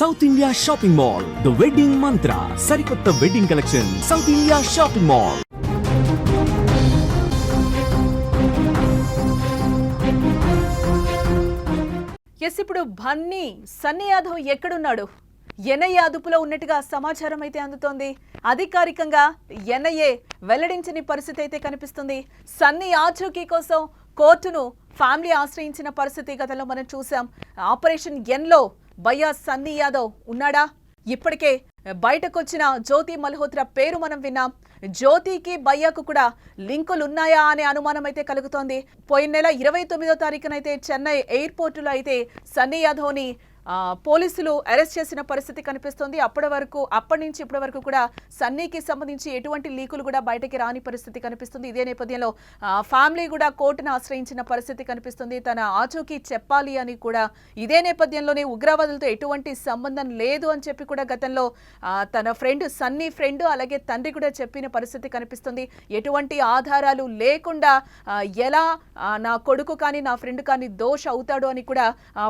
South India shopping mall, the wedding మంత్ర, సరికొత్త wedding collection, south India shopping mall. ఇప్పుడు బన్నీ సన్నీ యాదవ్ ఎక్కడున్నాడు? NIA అదుపులో ఉన్నట్టుగా సమాచారం అయితే అందుతోంది. అధికారికంగా ఎన్ఐఏ వెల్లడించని పరిస్థితి అయితే కనిపిస్తుంది. సన్నీ ఆచూకీ కోసం కోర్టును ఫ్యామిలీ ఆశ్రయించిన పరిస్థితి గతంలో మనం చూసాం. ఆపరేషన్ ఎన్లో భయ్యా సన్నీ యాదవ్ ఉన్నాడా? ఇప్పటికే బయటకొచ్చిన జ్యోతి మల్హోత్రా పేరు మనం విన్నాం. జ్యోతికి భయ్యాకు కూడా లింకులు ఉన్నాయా అనే అనుమానం అయితే కలుగుతోంది. పోయిన నెల 29వ తారీఖునైతే చెన్నై ఎయిర్పోర్టులో అయితే సన్నీ యాదవ్ని పోలీసులు అరెస్ట్ చేసిన పరిస్థితి కనిపిస్తోంది. అప్పటి నుంచి ఇప్పటి వరకు కూడా సన్నీకి సంబంధించి ఎటువంటి లీకులు కూడా బయటకి రాని పరిస్థితి కనిపిస్తుంది. ఇదే నేపథ్యంలో ఫ్యామిలీ కూడా కోర్టును ఆశ్రయించిన పరిస్థితి కనిపిస్తుంది. తన ఆచూకీ చెప్పాలి అని కూడా ఇదే నేపథ్యంలోనే ఉగ్రవాదులతో ఎటువంటి సంబంధం లేదు అని చెప్పి కూడా గతంలో తన సన్నీ ఫ్రెండ్ అలాగే తండ్రి కూడా చెప్పిన పరిస్థితి కనిపిస్తుంది. ఎటువంటి ఆధారాలు లేకుండా ఎలా నా కొడుకు కానీ నా ఫ్రెండ్ కానీ దోష అవుతాడు అని కూడా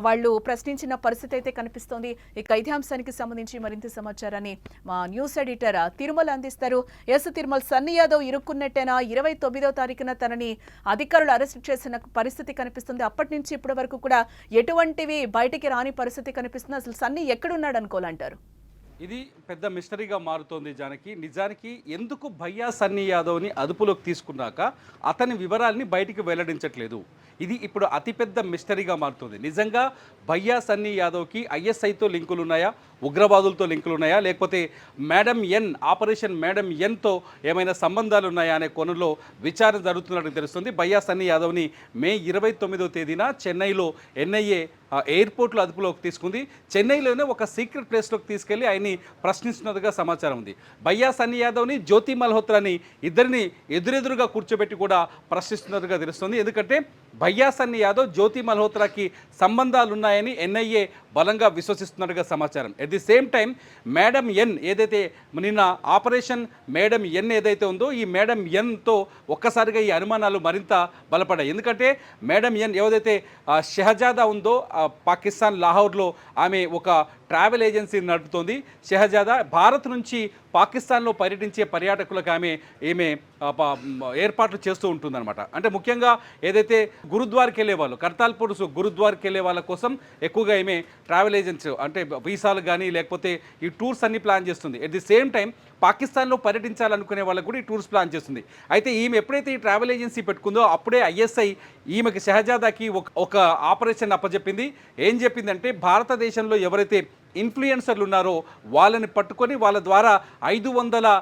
వాళ్ళు ప్రశ్నించిన పరిస్థితి అయితే కనిపిస్తోంది. ఇక ఇదే అంశానికి సంబంధించి మరింత సమాచారాన్ని మా న్యూస్ ఎడిటర్ తిరుమల అందిస్తారు. తిరుమల, సన్నీ యాదవ్ ఇరుక్కున్నట్టేనా? 29వ తారీఖున తనని అధికారులు అరెస్ట్ చేసిన పరిస్థితి కనిపిస్తుంది. అప్పటి నుంచి ఇప్పటి వరకు కూడా ఎటువంటివి బయటికి రాని పరిస్థితి కనిపిస్తుంది. అసలు సన్నీ ఎక్కడున్నాడు అనుకోవాలంటారు? ఇది పెద్ద మిస్టరీగా మారుతోంది జానకి. నిజానికి ఎందుకు భయ్యా సన్నీ యాదవ్ని అదుపులోకి తీసుకున్నాక అతని వివరాల్ని బయటికి వెల్లడించట్లేదు? ఇది ఇప్పుడు అతిపెద్ద మిస్టరీగా మారుతుంది. నిజంగా భయ్యా సన్నీ యాదవ్కి ఐఎస్ఐతో లింకులు ఉన్నాయా, ఉగ్రవాదులతో లింకులు ఉన్నాయా, లేకపోతే ఆపరేషన్ మేడం ఎన్తో ఏమైనా సంబంధాలు ఉన్నాయా అనే కోణంలో విచారణ జరుగుతున్నట్టు తెలుస్తుంది. భయ్యా సన్నీ యాదవ్ని మే 29వ తేదీన చెన్నైలో ఎన్ఐఏ ఎయిర్పోర్ట్లో అదుపులోకి తీసుకుంది. చెన్నైలోనే ఒక సీక్రెట్ ప్లేస్లోకి తీసుకెళ్లి ఆయన్ని ప్రశ్నిస్తున్నట్టుగా సమాచారం ఉంది. భయ్యా సన్నీ యాదవ్ని, జ్యోతి మల్హోత్రాని ఇద్దరిని ఎదురెదురుగా కూర్చోబెట్టి కూడా ప్రశ్నిస్తున్నట్టుగా తెలుస్తుంది. ఎందుకంటే భయ్యా సన్నీ యాదవ్, జ్యోతి మల్హోత్రాకి సంబంధాలు ఉన్నాయని ఎన్ఐఏ బలంగా విశ్వసిస్తున్నట్టుగా సమాచారం. At the same time madam ఎన్ ఏదైతే నిన్న ఆపరేషన్ మేడం ఎన్ ఏదైతే ఉందో ఈ మేడం ఎన్తో ఒక్కసారిగా ఈ అనుమానాలు మరింత బలపడ్డాయి. ఎందుకంటే మేడం ఎన్ ఏదైతే షహజాదా ఉందో పాకిస్తాన్ లాహోర్లో ఆమె ఒక ట్రావెల్ ఏజెన్సీని నడుపుతోంది. షహజాదా భారత్ నుంచి పాకిస్తాన్లో పర్యటించే పర్యాటకులకు ఈమె ఏర్పాట్లు చేస్తూ ఉంటుందన్నమాట. అంటే ముఖ్యంగా ఏదైతే గురుద్వార్కి వెళ్ళే వాళ్ళు, కర్తాల్పూర్ గురుద్వార్కి వెళ్ళే వాళ్ళ కోసం ఎక్కువగా ఈమె ట్రావెల్ ఏజెన్సీ అంటే వీసాలు కానీ లేకపోతే ఈ టూర్స్ అన్ని ప్లాన్ చేస్తుంది. ఎట్ ది సేమ్ టైం పాకిస్తాన్లో పర్యటించాలనుకునే వాళ్ళకు కూడా ఈ టూర్స్ ప్లాన్ చేస్తుంది. అయితే ఈమె ఎప్పుడైతే ఈ ట్రావెల్ ఏజెన్సీ పెట్టుకుందో అప్పుడే ఐఎస్ఐ ఈమెకి షహజాదాకి ఒక ఆపరేషన్ అప్పచెప్పింది. ఏం చెప్పిందంటే భారతదేశంలో ఎవరైతే ఇన్ఫ్లుయెన్సర్లు ఉన్నారో వాళ్ళని పట్టుకొని వాళ్ళ ద్వారా 500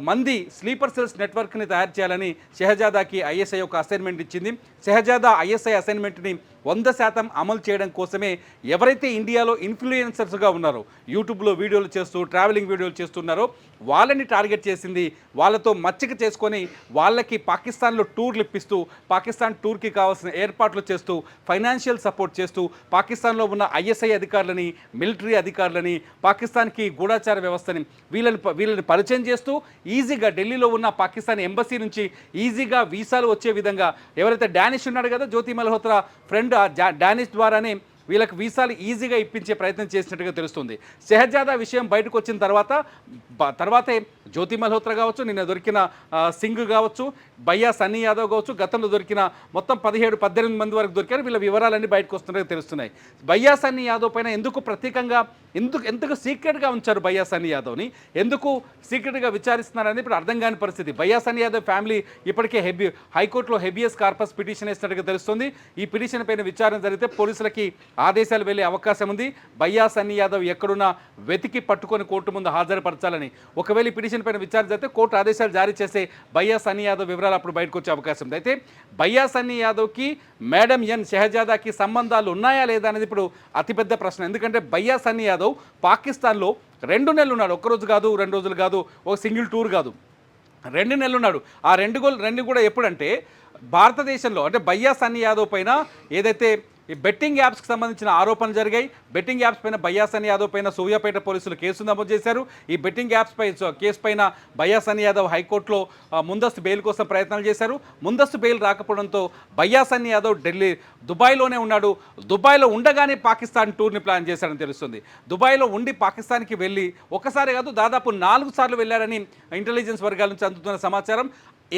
మంది స్లీపర్ సెల్స్ నెట్వర్క్ని తయారు చేయాలని షహజాదాకి ఐఎస్ఐ ఒక అసైన్మెంట్ ఇచ్చింది. షహజాదా ఐఎస్ఐ అసైన్మెంట్ని 100% అమలు చేయడం కోసమే ఎవరైతే ఇండియాలో ఇన్ఫ్లుయెన్సర్స్గా ఉన్నారో, యూట్యూబ్లో వీడియోలు చేస్తూ ట్రావెలింగ్ వీడియోలు చేస్తున్నారో వాళ్ళని టార్గెట్ చేసింది. వాళ్ళతో మచ్చిక చేసుకొని వాళ్ళకి పాకిస్తాన్లో టూర్లు ఇప్పిస్తూ పాకిస్తాన్ టూర్కి కావాల్సిన ఏర్పాట్లు చేస్తూ ఫైనాన్షియల్ సపోర్ట్ చేస్తూ పాకిస్తాన్లో ఉన్న ఐఎస్ఐ అధికారులని, మిలిటరీ అధికారులని, పాకిస్తాన్కి గూఢాచార వ్యవస్థని వీళ్ళని పరిచయం చేస్తూ ఈజీగా ఢిల్లీలో ఉన్న పాకిస్తాన్ ఎంబసీ నుంచి ఈజీగా వీసాలు వచ్చే విధంగా ఎవరైతే డానిష్ ఉన్నాడు కదా జ్యోతి మల్హోత్రా ఫ్రెండ్, డానిష్ ద్వారానే వీళ్ళకి వీసాలు ఈజీగా ఇప్పించే ప్రయత్నం చేసినట్టుగా తెలుస్తుంది. షహజాదా విషయం బయటకు వచ్చిన తర్వాతే జ్యోతి మల్హోత్రా కావచ్చు, నిన్న దొరికిన సింగ్ కావచ్చు, భయ్యా సన్నీ యాదవ్ కావచ్చు, గతంలో దొరికిన మొత్తం 17-18 మంది వరకు దొరికారు. వీళ్ళ వివరాలన్నీ బయటకు వస్తున్నట్టుగా తెలుస్తున్నాయి. భయ్యా సన్నీ యాదవ్ పైన ఎందుకు ప్రత్యేకంగా ఎందుకు సీక్రెట్గా ఉంచారు భయ్యా సన్నీ యాదవ్ని, ఎందుకు సీక్రెట్గా విచారిస్తున్నారని ఇప్పుడు అర్థం కాని పరిస్థితి. భయ్యా సన్నీ యాదవ్ ఫ్యామిలీ ఇప్పటికే హైకోర్టులో హెబియస్ కార్పస్ పిటిషన్ వేసినట్టుగా తెలుస్తుంది. ఈ పిటిషన్ పైన విచారణ జరిగితే పోలీసులకి ఆదేశాలు వెళ్ళే అవకాశం ఉంది. భయ్యా సన్నీ యాదవ్ ఎక్కడున్నా వెతికి పట్టుకొని కోర్టు ముందు హాజరుపరచాలని. ఒకవేళ ఈ పిటిషన్ పైన విచారణ జరిగితే కోర్టు ఆదేశాలు జారీ చేసే భయ్యా సన్నీ యాదవ్ వివరాలు అప్పుడు బయటకు వచ్చే అవకాశం ఉంది. అయితే భయ్యా సన్నీ యాదవ్కి మేడం ఎన్ షహజాదాకి సంబంధాలు ఉన్నాయా లేదా అనేది ఇప్పుడు అతిపెద్ద ప్రశ్న. ఎందుకంటే భయ్యా సన్నీ యాదవ్ పాకిస్తాన్లో 2 నెలలు ఉన్నాడు. ఒక్కరోజు కాదు, 2 రోజులు కాదు, ఒక సింగిల్ టూర్ కాదు, 2 నెలలు ఉన్నాడు. ఆ రెండు కూడా ఎప్పుడంటే భారతదేశంలో అంటే భయ్యా సన్నీ యాదవ్ పైన ఏదైతే ఈ బెట్టింగ్ యాప్స్కి సంబంధించిన ఆరోపణలు జరిగాయి. బెట్టింగ్ యాప్స్ పైన భయ్యా సన్నీ యాదవ్ పైన సూర్యాపేట పోలీసులు కేసు నమోదు చేశారు. ఈ బెట్టింగ్ యాప్స్ పై కేసు పైన భయ్యా సన్నీ యాదవ్ హైకోర్టులో ముందస్తు బెయిల్ కోసం ప్రయత్నాలు చేశారు. ముందస్తు బెయిల్ రాకపోవడంతో భయ్యా సన్నీ యాదవ్ దుబాయ్లోనే ఉన్నాడు. దుబాయ్లో ఉండగానే పాకిస్తాన్ టూర్ని ప్లాన్ చేశాడని తెలుస్తుంది. దుబాయ్లో ఉండి పాకిస్తాన్కి వెళ్ళి ఒకసారి కాదు దాదాపు 4 సార్లు వెళ్ళారని ఇంటెలిజెన్స్ వర్గాల నుంచి అందుతున్న సమాచారం.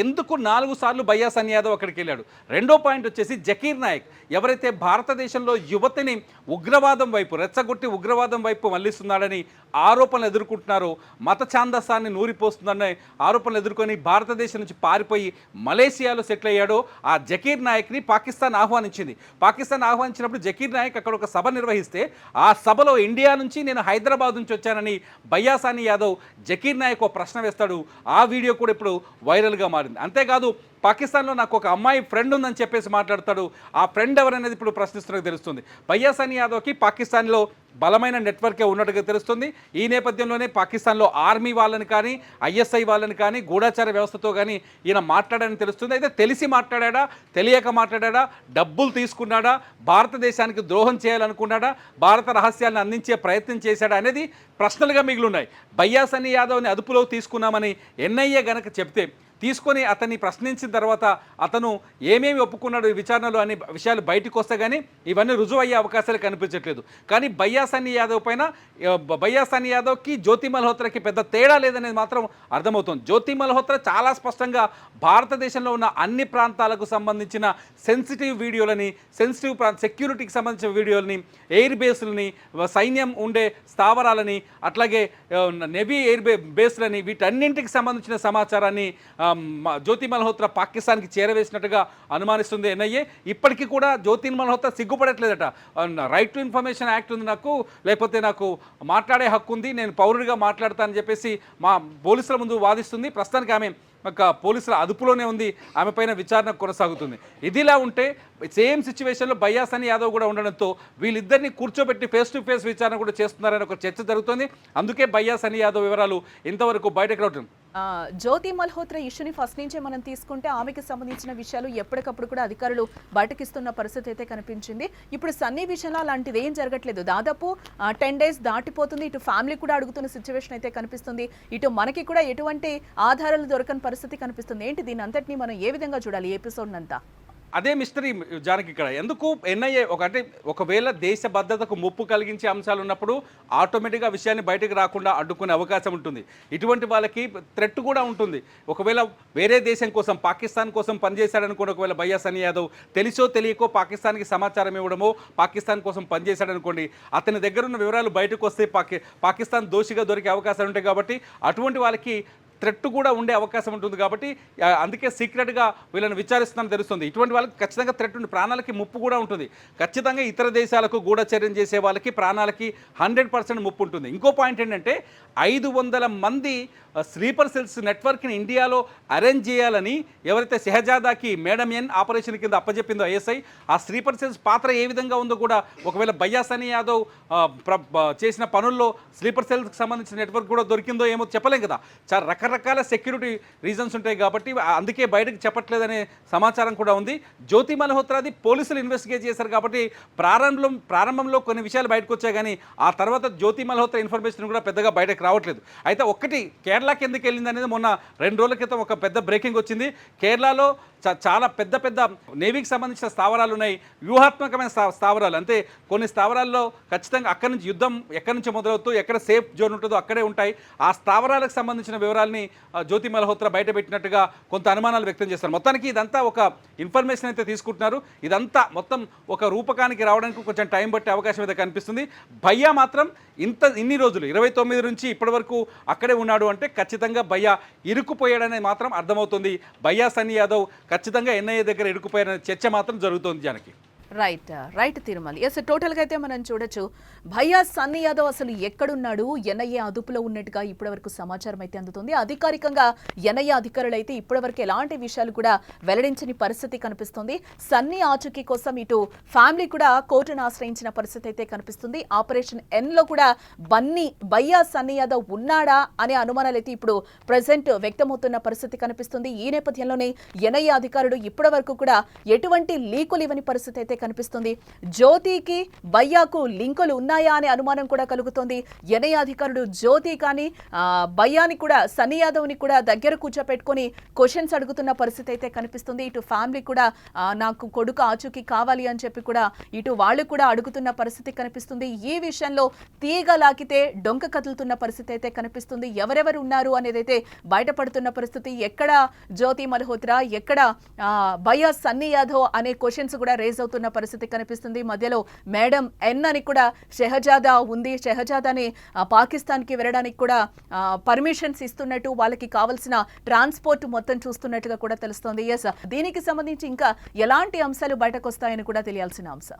ఎందుకు 4 సార్లు భయ్యా సన్నీ యాదవ్ అక్కడికి వెళ్ళాడు? రెండో పాయింట్ వచ్చేసి జకీర్ నాయక్ ఎవరైతే భారతదేశంలో యువతిని ఉగ్రవాదం వైపు రెచ్చగొట్టి ఉగ్రవాదం వైపు మళ్లిస్తున్నాడని ఆరోపణలు ఎదుర్కొంటున్నారో, మత ఛాందస్సాన్ని నూరిపోస్తుందనే ఆరోపణలు ఎదుర్కొని భారతదేశం నుంచి పారిపోయి మలేషియాలో సెటిల్ అయ్యాడో ఆ జకీర్ నాయక్ని పాకిస్తాన్ ఆహ్వానించింది. పాకిస్తాన్ ఆహ్వానించినప్పుడు జకీర్ నాయక్ అక్కడ ఒక సభ నిర్వహిస్తే ఆ సభలో ఇండియా నుంచి నేను హైదరాబాద్ నుంచి వచ్చానని భయ్యా సన్నీ యాదవ్ జకీర్ నాయక్ ఒక ప్రశ్న వేస్తాడు. ఆ వీడియో కూడా ఇప్పుడు వైరల్గా మారింది. అంతేకాదు పాకిస్తాన్లో నాకు ఒక అమ్మాయి ఫ్రెండ్ ఉందని చెప్పేసి మాట్లాడతాడు. ఆ ఫ్రెండ్ ఎవరనేది ఇప్పుడు ప్రశ్నిస్తున్నట్టు తెలుస్తుంది. భయ్యా సన్నీ యాదవ్కి పాకిస్తాన్లో బలమైన నెట్వర్కే ఉన్నట్టుగా తెలుస్తుంది. ఈ నేపథ్యంలోనే పాకిస్తాన్లో ఆర్మీ వాళ్ళని కానీ ఐఎస్ఐ వాళ్ళని కానీ గూఢాచార వ్యవస్థతో కానీ ఈయన మాట్లాడాడని తెలుస్తుంది. అయితే తెలిసి మాట్లాడా, తెలియక మాట్లాడా, డబ్బులు తీసుకున్నాడా, భారతదేశానికి ద్రోహం చేయాలనుకున్నాడా, భారత రహస్యాలను అందించే ప్రయత్నం చేశాడా అనేది ప్రశ్నలుగా మిగిలిన్నాయి. భయ్యా సన్నీ యాదవ్ని అదుపులో తీసుకున్నామని ఎన్ఐఏ గనక చెప్తే తీసుకొని అతన్ని ప్రశ్నించిన తర్వాత అతను ఏమేమి ఒప్పుకున్నాడు ఈ విచారణలో అనే విషయాలు బయటకు వస్తే కానీ ఇవన్నీ రుజువు అయ్యే అవకాశాలు కనిపించట్లేదు. కానీ భయ్యా సన్నీ యాదవ్ పైన భయ్యా సన్నీ యాదవ్కి జ్యోతి మల్హోత్రాకి పెద్ద తేడా లేదనేది మాత్రం అర్థమవుతుంది. జ్యోతి మల్హోత్రా చాలా స్పష్టంగా భారతదేశంలో ఉన్న అన్ని ప్రాంతాలకు సంబంధించిన సెన్సిటివ్ వీడియోలని, సెక్యూరిటీకి సంబంధించిన వీడియోలని, ఎయిర్ బేస్లని, సైన్యం ఉండే స్థావరాలని, అట్లాగే నేవీ ఎయిర్ బేస్లని, వీటన్నింటికి సంబంధించిన సమాచారాన్ని జ్యోతి మల్హోత్రా పాకిస్తాన్కి చేరవేసినట్టుగా అనుమానిస్తుంది ఎన్ఐఏ. ఇప్పటికీ కూడా జ్యోతి మల్హోత్రా సిగ్గుపడట్లేదట. రైట్ టు ఇన్ఫర్మేషన్ యాక్ట్ ఉంది నాకు, లేకపోతే నాకు మాట్లాడే హక్కు ఉంది, నేను పౌరుడిగా మాట్లాడతానని చెప్పేసి మా పోలీసుల ముందు వాదిస్తుంది. ప్రస్తుతానికి ఆమె పోలీసుల అదుపులోనే ఉంది. ఆమె పైన విచారణ కొనసాగుతుంది. ఇదిలా ఉంటే సేమ్ సిచ్యువేషన్లో భయ్యా సన్నీ యాదవ్ కూడా ఉండడంతో వీళ్ళిద్దరిని కూర్చోబెట్టి ఫేస్ టు ఫేస్ విచారణ కూడా చేస్తున్నారని ఒక చర్చ జరుగుతుంది. అందుకే భయ్యా సన్నీ యాదవ్ వివరాలు ఇంతవరకు బయటకు రావడం. జ్యోతి మల్హోత్రా ఇష్యూని ఫస్ట్ నుంచే మనం తీసుకుంటే ఆమెకి సంబంధించిన విషయాలు ఎప్పటికప్పుడు కూడా అధికారులు బయటకిస్తున్న పరిస్థితి అయితే కనిపించింది. ఇప్పుడు సన్నీ విషయంలో అలాంటిది ఏం జరగట్లేదు. దాదాపు 10 days దాటిపోతుంది. ఇటు ఫ్యామిలీ కూడా అడుగుతున్న సిచ్యువేషన్ అయితే కనిపిస్తుంది. ఇటు మనకి కూడా ఎటువంటి ఆధారాలు దొరకని పరిస్థితి కనిపిస్తుంది. ఏంటి దీని అంతటినీ మనం ఏ విధంగా చూడాలి ఈ ఎపిసోడ్ అంతా? అదే మిస్టరీ జానకి ఇక్కడ. ఎందుకు ఎన్ఐఏ అంటే ఒకవేళ దేశ భద్రతకు ముప్పు కలిగించే అంశాలు ఉన్నప్పుడు ఆటోమేటిక్గా విషయాన్ని బయటకు రాకుండా అడ్డుకునే అవకాశం ఉంటుంది. ఇటువంటి వాళ్ళకి థ్రెట్ కూడా ఉంటుంది. ఒకవేళ వేరే దేశం కోసం, పాకిస్తాన్ కోసం పనిచేశాడనుకోండి, ఒకవేళ భయ్యా సన్నీ యాదవ్ తెలిసో తెలియకో పాకిస్తాన్కి సమాచారం ఇవ్వడమో, పాకిస్తాన్ కోసం పనిచేశాడనుకోండి, అతని దగ్గర ఉన్న వివరాలు బయటకు వస్తే పాకిస్తాన్ దోషిగా దొరికే అవకాశాలు ఉంటాయి. కాబట్టి అటువంటి వాళ్ళకి థ్రెట్ కూడా ఉండే అవకాశం ఉంటుంది. కాబట్టి అందుకే సీక్రెట్గా వీళ్ళని విచారిస్తున్నారని తెలుస్తుంది. ఇటువంటి వాళ్ళకి ఖచ్చితంగా థ్రెట్ ఉంది, ప్రాణాలకి ముప్పు కూడా ఉంటుంది. ఖచ్చితంగా ఇతర దేశాలకు గూఢచర్యం చేసే వాళ్ళకి ప్రాణాలకి 100% ముప్పు ఉంటుంది. ఇంకో పాయింట్ ఏంటంటే 500 మంది స్లీపర్ సెల్స్ నెట్వర్క్ని ఇండియాలో అరేంజ్ చేయాలని ఎవరైతే షెహజాదాకి మేడం ఎన్ ఆపరేషన్ కింద అప్పచెప్పిందో ఐఎస్ఐ, ఆ స్లీపర్ సెల్స్ పాత్ర ఏ విధంగా ఉందో కూడా ఒకవేళ భయ్యా సన్నీ యాదవ్ చేసిన పనుల్లో స్లీపర్ సెల్స్కి సంబంధించిన నెట్వర్క్ కూడా దొరికిందో ఏమో చెప్పలేం కదా. చాలా రకరకాల సెక్యూరిటీ రీజన్స్ ఉంటాయి కాబట్టి అందుకే బయటకు చెప్పట్లేదనే సమాచారం కూడా ఉంది. జ్యోతి మల్హోత్రాది పోలీసులు ఇన్వెస్టిగేట్ చేశారు కాబట్టి ప్రారంభంలో కొన్ని విషయాలు బయటకు వచ్చాయి. కానీ ఆ తర్వాత జ్యోతి మల్హోత్రా ఇన్ఫర్మేషన్ కూడా పెద్దగా బయటకు రావట్లేదు. అయితే ఒక్కటి కేరళకి ఎందుకు వెళ్ళింది అనేది మొన్న 2 రోజుల క్రితం ఒక పెద్ద బ్రేకింగ్ వచ్చింది. కేరళలో చాలా పెద్ద పెద్ద నేవీకి సంబంధించిన స్థావరాలు ఉన్నాయి, వ్యూహాత్మకమైన స్థావరాలు. అంటే కొన్ని స్థావరాల్లో ఖచ్చితంగా అక్కడి నుంచి యుద్ధం ఎక్కడి నుంచి మొదలవుతూ ఎక్కడ సేఫ్ జోన్ ఉంటుందో అక్కడే ఉంటాయి. ఆ స్థావరాలకు సంబంధించిన వివరాలని జ్యోతి మల్హోత్రా బయట పెట్టినట్టుగా కొంత అనుమానాలు వ్యక్తం చేస్తారు. మొత్తానికి ఇదంతా ఒక ఇన్ఫర్మేషన్ అయితే తీసుకుంటున్నారు. ఇదంతా మొత్తం ఒక రూపకానికి రావడానికి కొంచెం టైం పట్టే అవకాశం అయితే కనిపిస్తుంది. భయ్యా మాత్రం ఇన్ని రోజులు 29 నుంచి ఇప్పటి వరకు అక్కడే ఉన్నాడు అంటే ఖచ్చితంగా భయ్యా ఇరుక్కుపోయాడనేది మాత్రం అర్థమవుతుంది. భయ్యా సన్నీ యాదవ్ ఖచ్చితంగా ఎన్ఐఏ దగ్గర ఇరుక్కుపోయాడనే చర్చ మాత్రం జరుగుతోంది జానకి. రైట్ తిరుమల. ఎస్, టోటల్గా అయితే మనం చూడొచ్చు భయ్యా సన్నీ యాదవ్ అసలు ఎక్కడున్నాడు, ఎన్ఐఏ అదుపులో ఉన్నట్టుగా ఇప్పటివరకు సమాచారం అయితే అందుతుంది. అధికారికంగా ఎన్ఐఏ అధికారులు అయితే ఇప్పటివరకు ఎలాంటి విషయాలు కూడా వెల్లడించని పరిస్థితి కనిపిస్తుంది. సన్నీ ఆచూకీ కోసం ఇటు ఫ్యామిలీ కూడా కోర్టును ఆశ్రయించిన పరిస్థితి అయితే కనిపిస్తుంది. ఆపరేషన్ ఎన్లో కూడా భయ్యా సన్నీ యాదవ్ ఉన్నాడా అనే అనుమానాలు అయితే ఇప్పుడు ప్రెసెంట్ వ్యక్తమవుతున్న పరిస్థితి కనిపిస్తుంది. ఈ నేపథ్యంలోనే ఎన్ఐఏ అధికారులు ఇప్పటి వరకు కూడా ఎటువంటి లీకులు ఇవ్వని పరిస్థితి అయితే కనిపిస్తుంది. జ్యోతికి భయ్యాకు లింకులు ఉన్నాయా అనే అనుమానం కూడా కలుగుతోంది. ఎన్ఐఏ అధికారులు జ్యోతి కానీ భయ్యాని కూడా సన్నీ యాదవ్ని కూడా దగ్గర కూర్చోపెట్టుకొని క్వశ్చన్స్ అడుగుతున్న పరిస్థితి అయితే కనిపిస్తుంది. ఇటు ఫ్యామిలీ కూడా నాకు కొడుకు ఆచూకీ కావాలి అని చెప్పి కూడా ఇటు వాళ్ళు కూడా అడుగుతున్న పరిస్థితి కనిపిస్తుంది. ఈ విషయంలో తీగ లాగితే డొంక కదులుతున్న పరిస్థితి అయితే కనిపిస్తుంది. ఎవరెవరు ఉన్నారు అనేది అయితే బయటపడుతున్న పరిస్థితి. ఎక్కడ జ్యోతి మల్హోత్రా, ఎక్కడ భయ్యా సన్నీ యాదవ్ అనే క్వశ్చన్స్ కూడా రేజ్ అవుతున్న పరిస్థితి కనిపిస్తుంది. మధ్యలో మేడం ఎన్ అని కూడా షెహజాదా ఉంది. షెహజాదాని పాకిస్తాన్కి వెళ్ళడానికి కూడా పర్మిషన్స్ ఇస్తున్నట్టు, వాళ్ళకి కావాల్సిన ట్రాన్స్పోర్ట్ మొత్తం చూస్తున్నట్టుగా కూడా తెలుస్తోంది. ఎస్, దీనికి సంబంధించి ఇంకా ఎలాంటి అంశాలు బయటకు వస్తాయని కూడా తెలియాల్సిన అంశం.